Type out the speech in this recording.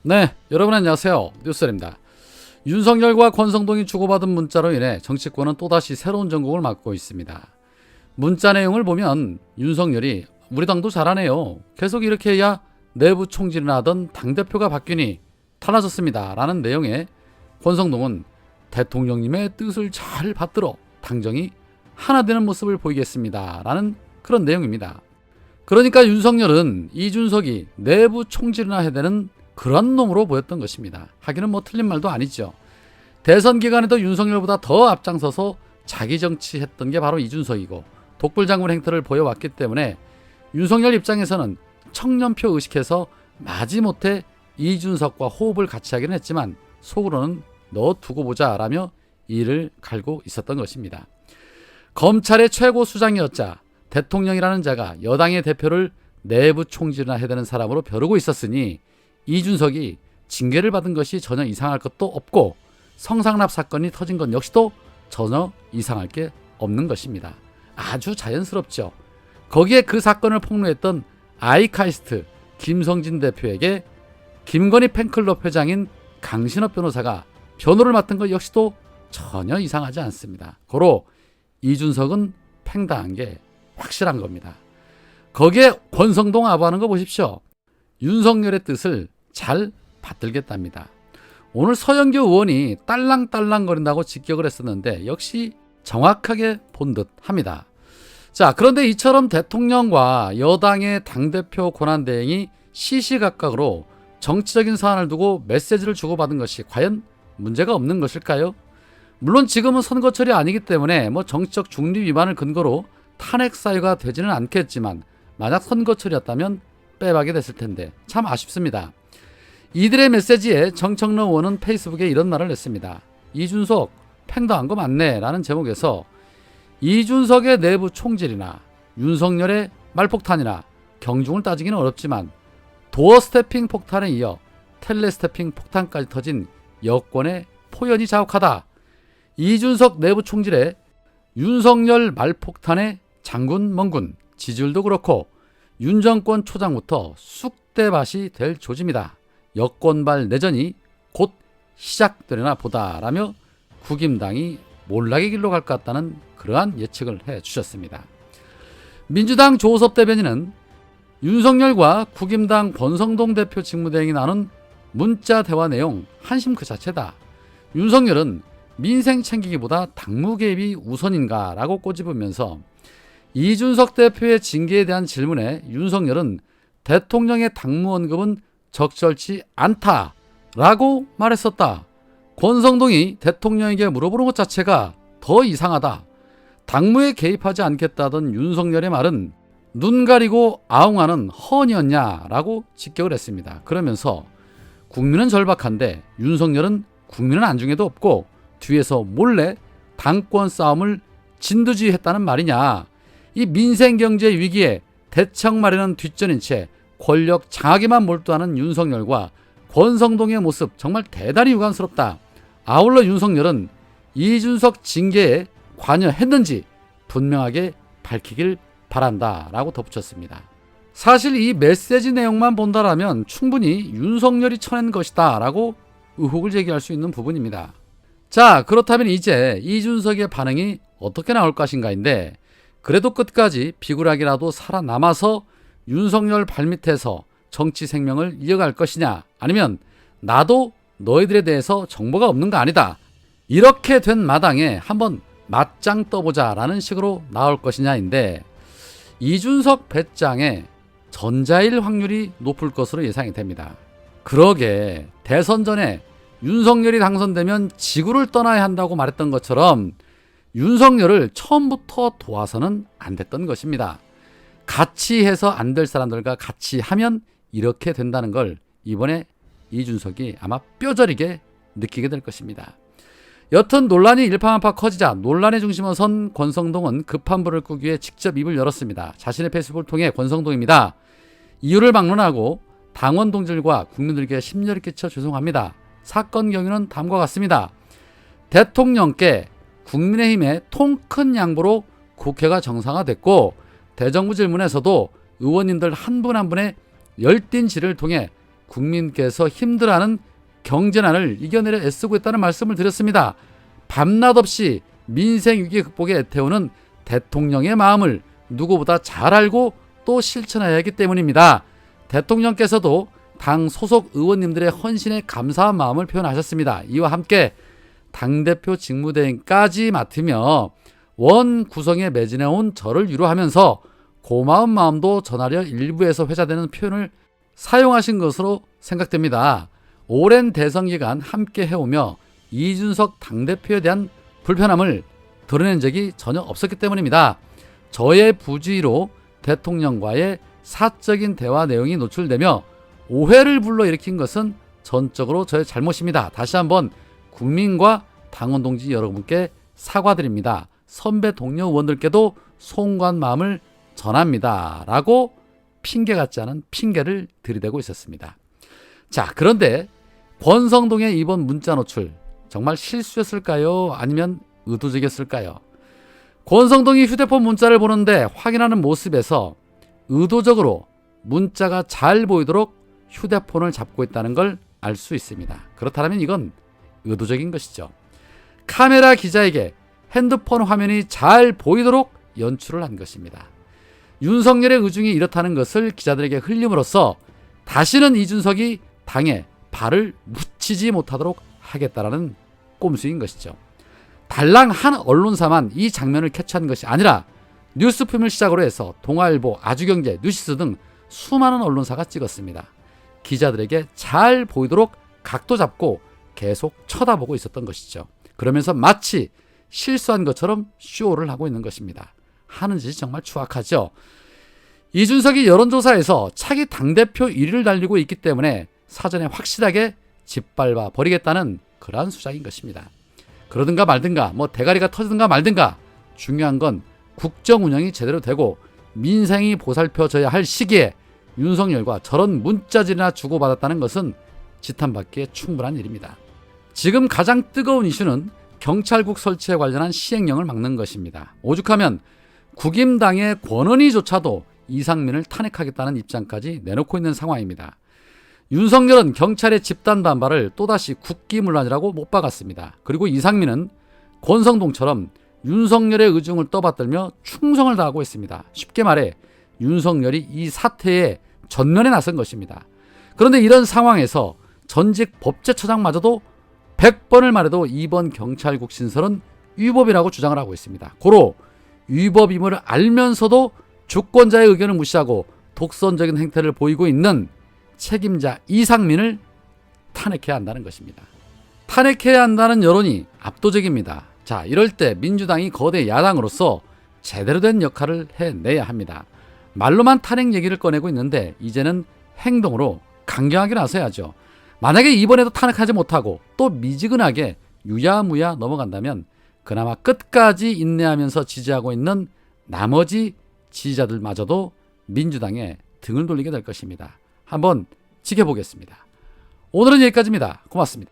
네, 여러분 안녕하세요. 뉴스입니다. 윤석열과 권성동이 주고받은 문자로 인해 정치권은 또다시 새로운 전국을 맞고 있습니다. 문자 내용을 보면 윤석열이 우리 당도 잘하네요. 계속 이렇게 해야 내부 총질이나 하던 당대표가 바뀌니 달라졌습니다. 라는 내용에 권성동은 대통령님의 뜻을 잘 받들어 당정이 하나 되는 모습을 보이겠습니다. 라는 그런 내용입니다. 그러니까 윤석열은 이준석이 내부 총질이나 해대는 그런 놈으로 보였던 것입니다. 하기는 뭐 틀린 말도 아니죠. 대선 기간에도 윤석열보다 더 앞장서서 자기 정치했던 게 바로 이준석이고 독불장군 행태를 보여왔기 때문에 윤석열 입장에서는 청년표 의식해서 마지못해 이준석과 호흡을 같이 하긴 했지만 속으로는 너 두고 보자 라며 이를 갈고 있었던 것입니다. 검찰의 최고 수장이었자 대통령이라는 자가 여당의 대표를 내부 총질이나 해대는 사람으로 벼르고 있었으니 이준석이 징계를 받은 것이 전혀 이상할 것도 없고 성상납 사건이 터진 것 역시도 전혀 이상할 게 없는 것입니다. 아주 자연스럽죠. 거기에 그 사건을 폭로했던 아이카이스트 김성진 대표에게 김건희 팬클럽 회장인 강신업 변호사가 변호를 맡은 것 역시도 전혀 이상하지 않습니다. 고로 이준석은 팽당한 게 확실한 겁니다. 거기에 권성동 아부하는 거 보십시오. 윤석열의 뜻을 잘 받들겠답니다. 오늘 서영교 의원이 딸랑딸랑거린다고 직격을 했었는데 역시 정확하게 본 듯 합니다. 자, 그런데 이처럼 대통령과 여당의 당대표 권한대행이 시시각각으로 정치적인 사안을 두고 메시지를 주고받은 것이 과연 문제가 없는 것일까요? 물론 지금은 선거철이 아니기 때문에 정치적 중립 위반을 근거로 탄핵 사유가 되지는 않겠지만 만약 선거철이었다면 빼박이 됐을 텐데 참 아쉽습니다. 이들의 메시지에 정청래 의원은 페이스북에 이런 말을 냈습니다. 이준석 팽당한 거 맞네 라는 제목에서 이준석의 내부 총질이나 윤석열의 말폭탄이나 경중을 따지기는 어렵지만 도어 스태핑 폭탄에 이어 텔레스태핑 폭탄까지 터진 여권의 포연이 자욱하다. 이준석 내부 총질에 윤석열 말폭탄의 장군 멍군 지지율도 그렇고 윤 정권 초장부터 쑥대밭이 될 조짐이다. 여권발 내전이 곧 시작되려나 보다라며 국임당이 몰락의 길로 갈 것 같다는 그러한 예측을 해주셨습니다. 민주당 조섭 대변인은 윤석열과 국임당 권성동 대표 직무대행이 나눈 문자 대화 내용 한심 그 자체다. 윤석열은 민생 챙기기보다 당무 개입이 우선인가 라고 꼬집으면서 이준석 대표의 징계에 대한 질문에 윤석열은 대통령의 당무 언급은 적절치 않다라고 말했었다. 권성동이 대통령에게 물어보는 것 자체가 더 이상하다. 당무에 개입하지 않겠다던 윤석열의 말은 눈 가리고 아웅하는 헌이었냐라고 직격을 했습니다. 그러면서 국민은 절박한데 윤석열은 국민은 안중에도 없고 뒤에서 몰래 당권 싸움을 진두지휘했다는 말이냐. 이 민생경제 위기에 대책 마련은 뒷전인 채 권력 장악에만 몰두하는 윤석열과 권성동의 모습 정말 대단히 유감스럽다. 아울러 윤석열은 이준석 징계에 관여했는지 분명하게 밝히길 바란다 라고 덧붙였습니다. 사실 이 메시지 내용만 본다라면 충분히 윤석열이 쳐낸 것이다 라고 의혹을 제기할 수 있는 부분입니다. 자, 그렇다면 이제 이준석의 반응이 어떻게 나올 것인가인데 그래도 끝까지 비굴하게라도 살아남아서 윤석열 발밑에서 정치 생명을 이어갈 것이냐 아니면 나도 너희들에 대해서 정보가 없는 거 아니다. 이렇게 된 마당에 한번 맞짱 떠보자 라는 식으로 나올 것이냐인데 이준석 배짱에 전자일 확률이 높을 것으로 예상이 됩니다. 그러게 대선 전에 윤석열이 당선되면 지구를 떠나야 한다고 말했던 것처럼 윤석열을 처음부터 도와서는 안 됐던 것입니다. 같이 해서 안 될 사람들과 같이 하면 이렇게 된다는 걸 이번에 이준석이 아마 뼈저리게 느끼게 될 것입니다. 여튼 논란이 일파만파 커지자 논란의 중심에 선 권성동은 급한 불을 끄기 위해 직접 입을 열었습니다. 자신의 페이스북을 통해 권성동입니다. 이유를 막론하고 당원 동지들과 국민들에게 심려를 끼쳐 죄송합니다. 사건 경위는 다음과 같습니다. 대통령께 국민의힘의 통 큰 양보로 국회가 정상화됐고 대정부 질문에서도 의원님들 한 분 한 분의 열띤 질의를 통해 국민께서 힘들어하는 경제난을 이겨내려 애쓰고 있다는 말씀을 드렸습니다. 밤낮 없이 민생 위기 극복에 애태우는 대통령의 마음을 누구보다 잘 알고 또 실천해야 하기 때문입니다. 대통령께서도 당 소속 의원님들의 헌신에 감사한 마음을 표현하셨습니다. 이와 함께 당대표 직무대행까지 맡으며 원 구성에 매진해온 저를 위로하면서 고마운 마음도 전하려 일부에서 회자되는 표현을 사용하신 것으로 생각됩니다. 오랜 대선 기간 함께 해오며 이준석 당대표에 대한 불편함을 드러낸 적이 전혀 없었기 때문입니다. 저의 부주의로 대통령과의 사적인 대화 내용이 노출되며 오해를 불러일으킨 것은 전적으로 저의 잘못입니다. 다시 한번 국민과 당원 동지 여러분께 사과드립니다. 선배 동료 의원들께도 송구한 마음을 전합니다. 라고 핑계 같지 않은 핑계를 들이대고 있었습니다. 자, 그런데 권성동의 이번 문자 노출 정말 실수였을까요? 아니면 의도적이었을까요? 권성동이 휴대폰 문자를 보는데 확인하는 모습에서 의도적으로 문자가 잘 보이도록 휴대폰을 잡고 있다는 걸 알 수 있습니다. 그렇다면 이건 의도적인 것이죠. 카메라 기자에게 핸드폰 화면이 잘 보이도록 연출을 한 것입니다. 윤석열의 의중이 이렇다는 것을 기자들에게 흘림으로써 다시는 이준석이 당에 발을 묻히지 못하도록 하겠다라는 꼼수인 것이죠. 달랑 한 언론사만 이 장면을 캐치한 것이 아니라 뉴스품을 시작으로 해서 동아일보, 아주경제, 뉴시스 등 수많은 언론사가 찍었습니다. 기자들에게 잘 보이도록 각도 잡고 계속 쳐다보고 있었던 것이죠. 그러면서 마치 실수한 것처럼 쇼를 하고 있는 것입니다. 하는 짓이 정말 추악하죠. 이준석이 여론조사에서 차기 당대표 1위를 달리고 있기 때문에 사전에 확실하게 짓밟아 버리겠다는 그러한 수작인 것입니다. 그러든가 말든가 대가리가 터지든가 말든가 중요한 건 국정 운영이 제대로 되고 민생이 보살펴져야 할 시기에 윤석열과 저런 문자질이나 주고받았다는 것은 지탄받기에 충분한 일입니다. 지금 가장 뜨거운 이슈는 경찰국 설치에 관련한 시행령을 막는 것입니다. 오죽하면 국임당의 권은희조차도 이상민을 탄핵하겠다는 입장까지 내놓고 있는 상황입니다. 윤석열은 경찰의 집단 반발을 또다시 국기문란이라고 못 박았습니다. 그리고 이상민은 권성동처럼 윤석열의 의중을 떠받들며 충성을 다하고 있습니다. 쉽게 말해 윤석열이 이 사태에 전면에 나선 것입니다. 그런데 이런 상황에서 전직 법제처장마저도 100번을 말해도 이번 경찰국 신설은 위법이라고 주장을 하고 있습니다. 고로 위법임을 알면서도 주권자의 의견을 무시하고 독선적인 행태를 보이고 있는 책임자 이상민을 탄핵해야 한다는 것입니다. 탄핵해야 한다는 여론이 압도적입니다. 자, 이럴 때 민주당이 거대 야당으로서 제대로 된 역할을 해내야 합니다. 말로만 탄핵 얘기를 꺼내고 있는데 이제는 행동으로 강경하게 나서야죠. 만약에 이번에도 탄핵하지 못하고 또 미지근하게 유야무야 넘어간다면 그나마 끝까지 인내하면서 지지하고 있는 나머지 지지자들마저도 민주당에 등을 돌리게 될 것입니다. 한번 지켜보겠습니다. 오늘은 여기까지입니다. 고맙습니다.